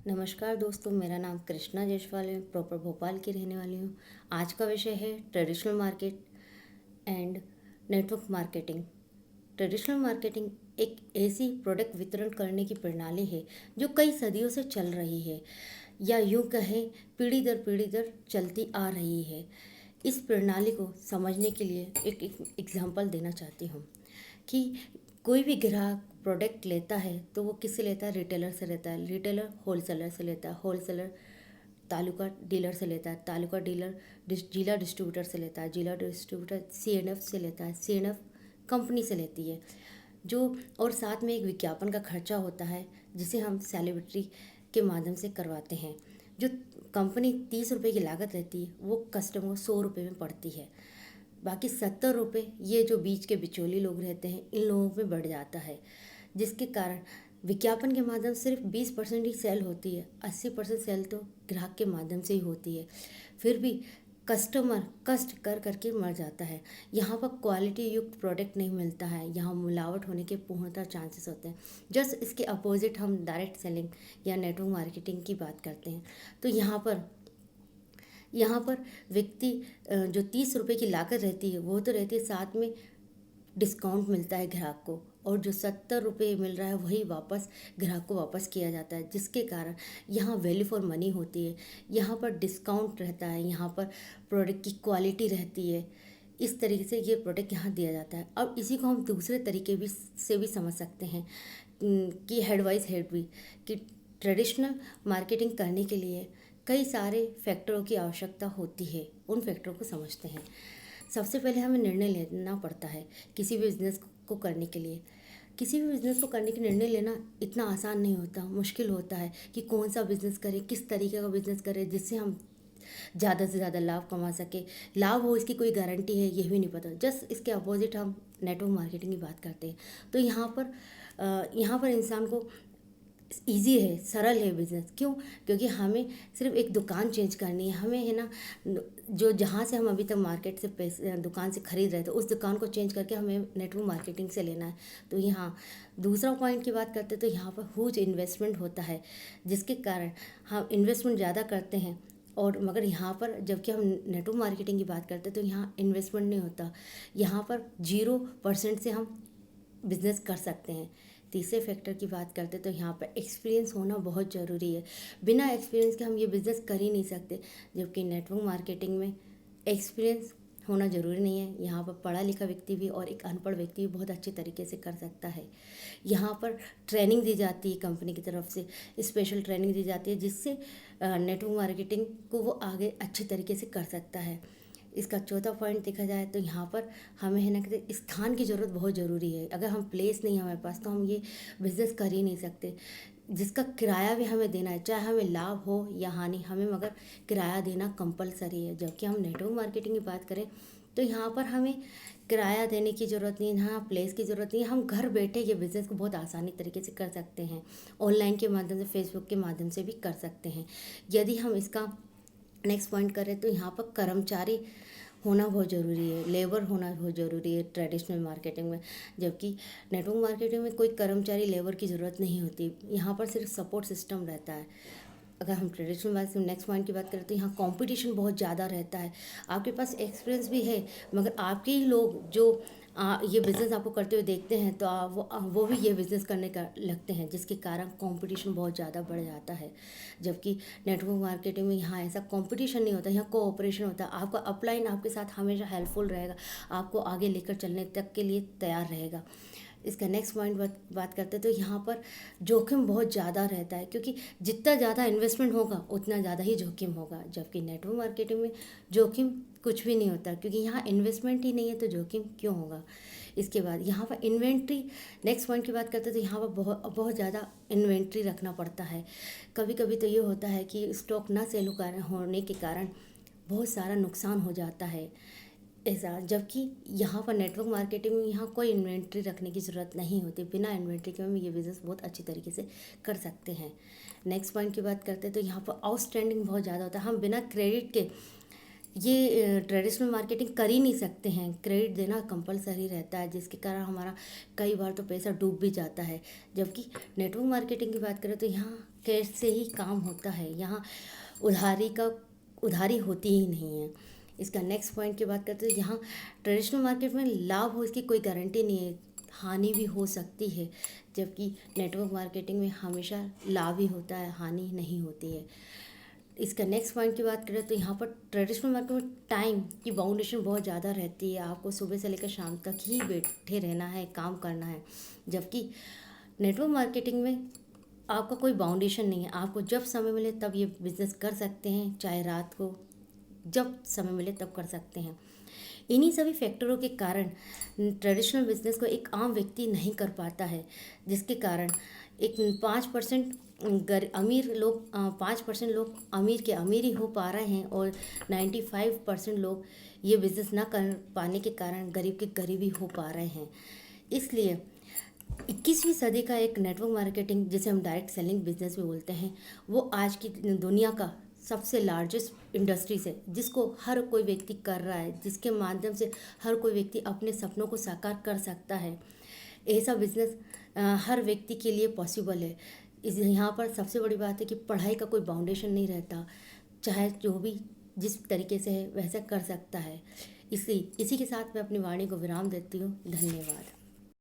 नमस्कार दोस्तों, मेरा नाम कृष्णा जायसवाल है। प्रॉपर भोपाल की रहने वाली हूँ। आज का विषय है traditional market and network marketing. Traditional marketing एक ऐसी प्रोडक्ट वितरण करने की प्रणाली है जो कई सदियों से चल रही है, या यूँ कहें पीढ़ी दर चलती आ रही है। इस प्रणाली को समझने के लिए एक एग्जांपल देना चाहती हूँ कि कोई भी ग्राहक प्रोडक्ट लेता है तो वो किससे लेता है? रिटेलर से लेता है। रिटेलर होलसेलर से लेता है। होलसेलर तालुका डीलर से लेता है। तालुका डीलर जिला डिस्ट्रीब्यूटर से लेता है। जिला डिस्ट्रीब्यूटर सीएनएफ से लेता है। सीएनएफ कंपनी से लेती है। जो और साथ में एक विज्ञापन का खर्चा होता है जिसे हम सेलिब्रिटी के माध्यम से करवाते हैं। जो कंपनी 30 रुपये की लागत रहती है वो कस्टमर को 100 रुपये में पड़ती है। बाकी 70 रुपये ये जो बीच के बिचौली लोग रहते हैं इन लोगों में बढ़ जाता है, जिसके कारण विज्ञापन के माध्यम से सिर्फ 20% ही सेल होती है। 80% सेल तो ग्राहक के माध्यम से ही होती है। फिर भी कस्टमर कष्ट कर करके मर जाता है। यहाँ पर क्वालिटी युक्त प्रोडक्ट नहीं मिलता है। यहाँ मिलावट होने के पूर्णतः चांसेस होते हैं। जस्ट इसके अपोजिट हम डायरेक्ट सेलिंग या नेटवर्क मार्केटिंग की बात करते हैं तो यहाँ पर व्यक्ति जो 30 रुपये की लागत रहती है वो तो रहती है, साथ में डिस्काउंट मिलता है ग्राहक को, और जो 70 रुपये मिल रहा है वही वापस ग्राहक को वापस किया जाता है, जिसके कारण यहाँ वैल्यू फॉर मनी होती है। यहाँ पर डिस्काउंट रहता है। यहाँ पर प्रोडक्ट की क्वालिटी रहती है। इस तरीके से ये प्रोडक्ट यहाँ दिया जाता है। अब इसी को हम दूसरे तरीके से भी समझ सकते हैं कि हेड वाइज हेड भी, कि ट्रेडिशनल मार्केटिंग करने के लिए कई सारे फैक्टरों की आवश्यकता होती है। उन फैक्टरों को समझते हैं। सबसे पहले हमें निर्णय लेना पड़ता है किसी भी बिज़नेस को करने के लिए। किसी भी बिज़नेस को करने के निर्णय लेना इतना आसान नहीं होता, मुश्किल होता है कि कौन सा बिज़नेस करें, किस तरीके का बिज़नेस करें जिससे हम ज़्यादा से ज़्यादा लाभ कमा सके। लाभ हो इसकी कोई गारंटी है ये भी नहीं पता। जस्ट इसके अपोजिट हम नेटवर्क मार्केटिंग की बात करते हैं तो यहाँ पर इंसान को ईजी है, सरल है बिज़नेस। क्यों? क्योंकि हमें सिर्फ एक दुकान चेंज करनी है। हमें है ना, जो जहाँ से हम अभी तक मार्केट से पैसे दुकान से खरीद रहे थे उस दुकान को चेंज करके हमें नेटवर्क मार्केटिंग से लेना है। तो यहाँ दूसरा पॉइंट की बात करते हैं तो यहाँ पर ह्यूज इन्वेस्टमेंट होता है, जिसके कारण हम इन्वेस्टमेंट ज़्यादा करते हैं। और मगर यहाँ पर जबकि हम नेटवर्क मार्केटिंग की बात करते हैं तो यहाँ इन्वेस्टमेंट नहीं होता। यहाँ पर 0% से हम बिज़नेस कर सकते हैं। तीसरे फैक्टर की बात करते तो यहाँ पर एक्सपीरियंस होना बहुत ज़रूरी है। बिना एक्सपीरियंस के हम ये बिज़नेस कर ही नहीं सकते। जबकि नेटवर्क मार्केटिंग में एक्सपीरियंस होना ज़रूरी नहीं है। यहाँ पर पढ़ा लिखा व्यक्ति भी और एक अनपढ़ व्यक्ति भी बहुत अच्छे तरीके से कर सकता है। यहाँ पर ट्रेनिंग दी जाती है कंपनी की तरफ से, स्पेशल ट्रेनिंग दी जाती है जिससे नेटवर्क मार्केटिंग को वो आगे अच्छे तरीके से कर सकता है। इसका चौथा पॉइंट देखा जाए तो यहाँ पर हमें है ना कि स्थान की ज़रूरत बहुत ज़रूरी है। अगर हम प्लेस नहीं है हमारे पास तो हम ये बिज़नेस कर ही नहीं सकते, जिसका किराया भी हमें देना है, चाहे हमें लाभ हो या हानि, हमें मगर किराया देना कंपलसरी है। जबकि हम नेटवर्क मार्केटिंग की बात करें तो यहाँ पर हमें किराया देने की ज़रूरत नहीं है, यहाँ प्लेस की ज़रूरत नहीं है। हम घर बैठे ये बिज़नेस को बहुत आसानी तरीके से कर सकते हैं। ऑनलाइन के माध्यम से, फेसबुक के माध्यम से भी कर सकते हैं। यदि हम इसका नेक्स्ट पॉइंट करें तो यहाँ पर कर्मचारी होना बहुत ज़रूरी है, लेबर होना बहुत ज़रूरी है ट्रेडिशनल मार्केटिंग में। जबकि नेटवर्क मार्केटिंग में कोई कर्मचारी लेबर की ज़रूरत नहीं होती। यहाँ पर सिर्फ सपोर्ट सिस्टम रहता है। अगर हम ट्रेडिशनल बात से नेक्स्ट पॉइंट की बात करें तो यहाँ कंपटीशन बहुत ज़्यादा रहता है। आपके पास एक्सपीरियंस भी है मगर आपके ही लोग जो ये बिज़नेस आपको करते हुए देखते हैं तो वो भी ये बिज़नेस करने का लगते हैं, जिसके कारण कंपटीशन बहुत ज़्यादा बढ़ जाता है। जबकि नेटवर्क मार्केटिंग में यहाँ ऐसा कंपटीशन नहीं होता, यहाँ कोऑपरेशन होता है। आपका अपलाइन आपके साथ हमेशा हेल्पफुल रहेगा, आपको आगे लेकर चलने तक के लिए तैयार रहेगा। इसका नेक्स्ट पॉइंट बात करते हैं तो यहाँ पर जोखिम बहुत ज़्यादा रहता है, क्योंकि जितना ज़्यादा इन्वेस्टमेंट होगा उतना ज़्यादा ही जोखिम होगा। जबकि नेटवर्क मार्केटिंग में जोखिम कुछ भी नहीं होता, क्योंकि यहाँ इन्वेस्टमेंट ही नहीं है तो जोखिम क्यों होगा। इसके बाद यहाँ पर इन्वेंट्री, नेक्स्ट पॉइंट की बात करते हैं तो यहाँ पर बहुत ज़्यादा इन्वेंट्री रखना पड़ता है। कभी कभी तो ये होता है कि स्टॉक ना सेल होने के कारण बहुत सारा नुकसान हो जाता है ऐसा। जबकि यहाँ पर नेटवर्क मार्केटिंग में यहाँ कोई इन्वेंट्री रखने की ज़रूरत नहीं होती। बिना इन्वेंट्री के हम ये बिज़नेस बहुत अच्छी तरीके से कर सकते हैं। नेक्स्ट पॉइंट की बात करते हैं तो यहाँ पर आउटस्टैंडिंग बहुत ज़्यादा होता है। हम बिना क्रेडिट के ये ट्रेडिशनल मार्केटिंग कर ही नहीं सकते हैं। क्रेडिट देना कंपलसरी रहता है, जिसके कारण हमारा कई बार तो पैसा डूब भी जाता है। जबकि नेटवर्क मार्केटिंग की बात करें तो यहाँ कैश से ही काम होता है। यहाँ उधारी होती ही नहीं है। इसका नेक्स्ट पॉइंट की बात करते हैं, यहाँ ट्रेडिशनल मार्केट में लाभ हो इसकी कोई गारंटी नहीं है, हानि भी हो सकती है। जबकि नेटवर्क मार्केटिंग में हमेशा लाभ ही होता है, हानि नहीं होती है। इसका नेक्स्ट पॉइंट की बात करें तो यहाँ पर ट्रेडिशनल मार्केट में टाइम की बाउंडेशन बहुत ज़्यादा रहती है, आपको सुबह से लेकर शाम तक ही बैठे रहना है, काम करना है। जबकि नेटवर्क मार्केटिंग में आपका कोई बाउंडेशन नहीं है, आपको जब समय मिले तब ये बिज़नेस कर सकते हैं, चाहे रात को, जब समय मिले तब कर सकते हैं। इन्हीं सभी फैक्टरों के कारण ट्रेडिशनल बिजनेस को एक आम व्यक्ति नहीं कर पाता है, जिसके कारण एक 5% अमीर लोग 5% लोग अमीर के अमीर ही हो पा रहे हैं, और 95% लोग ये बिज़नेस ना कर पाने के कारण गरीब के गरीब ही हो पा रहे हैं। इसलिए 21वीं सदी का एक नेटवर्क मार्केटिंग, जिसे हम डायरेक्ट सेलिंग बिजनेस भी बोलते हैं, वो आज की दुनिया का सबसे लार्जेस्ट इंडस्ट्रीज है, जिसको हर कोई व्यक्ति कर रहा है, जिसके माध्यम से हर कोई व्यक्ति अपने सपनों को साकार कर सकता है। ऐसा बिजनेस हर व्यक्ति के लिए पॉसिबल है। यहाँ पर सबसे बड़ी बात है कि पढ़ाई का कोई बाउंडेशन नहीं रहता, चाहे जो भी जिस तरीके से है वैसा कर सकता है। इसी के साथ मैं अपनी वाणी को विराम देती हूँ। धन्यवाद।